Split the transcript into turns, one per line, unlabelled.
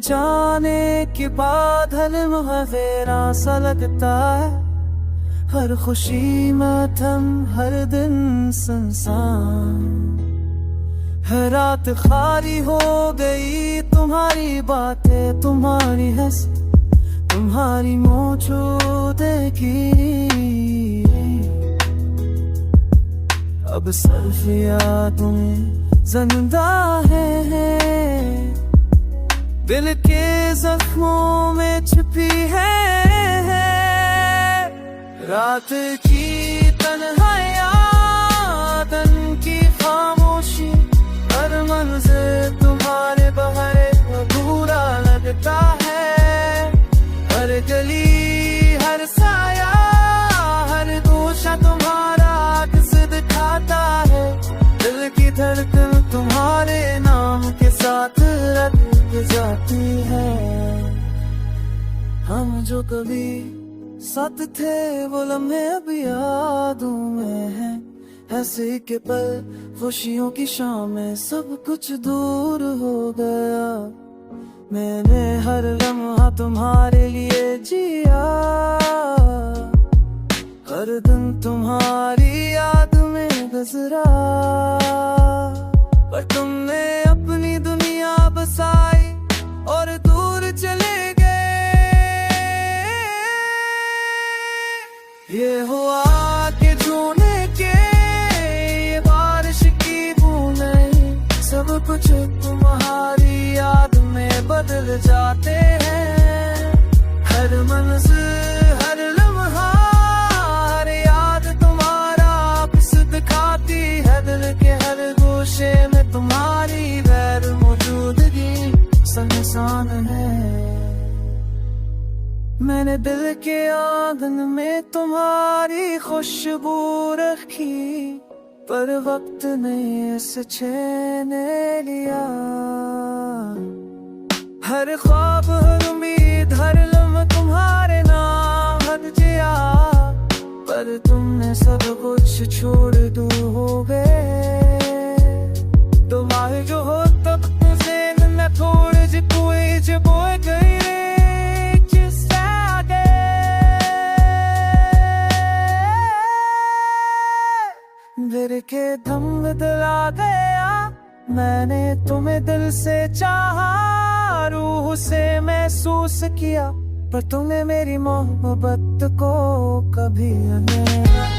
जाने के बाद हर मुहावरा सा लगता है, हर खुशी मातम हर दिन संसान। हर रात खाली हो गई तुम्हारी बातें, तुम्हारी हंसी, तुम्हारी मौजूदगी। अब सिर्फ यादों में जिंदा है, दिल के जख्मों में छिपी है। रात की तन्हाइयाँ, दिन की खामोशी, हर मंज़िल तुम्हारे बहारे अधूरा लगता है। हर गली, हर साया, हर गोशा तुम्हारा किस दिखाता है। दिल की धड़कन तुम्हारे नाम के साथ रट जाती है। हम जो कभी साथ थे वो लम्हे अब यादों में हैं। हंसी के पल, खुशियों की शामें, सब कुछ दूर हो गया। मैंने हर लम्हा तुम्हारे लिए जिया, हर दिन तुम्हारी याद में गुजरा। पर तुमने अपनी दुनिया बसाई और दूर चले गए। ये हुआ कि जूने के ये बारिश की बूंदें, सब कुछ तुम्हारी याद में बदल जाते हैं। हर मंज़िल, हर लम्हा, हर याद तुम्हारा किस दिखाती है। दिल के हर गोशे में तुम्हारी गैर मौजूदगी संसान है। मैंने दिल के आंगन में तुम्हारी खुशबू रखी, पर वक्त ने इसे छीन लिया। हर ख्वाब, हर उम्मीद, हर लम्हा तुम्हारे नाम हट जिया। पर तुमने सब कुछ छोड़ दो हो गए। तुम्हारे जो हो तक तुझे न थोड़े जे कोई जे बोए गई। दिल के दम बदला गया, मैंने तुम्हें दिल से चाहा, रूह से महसूस किया, पर तुमने मेरी मोहब्बत को कभी नहीं।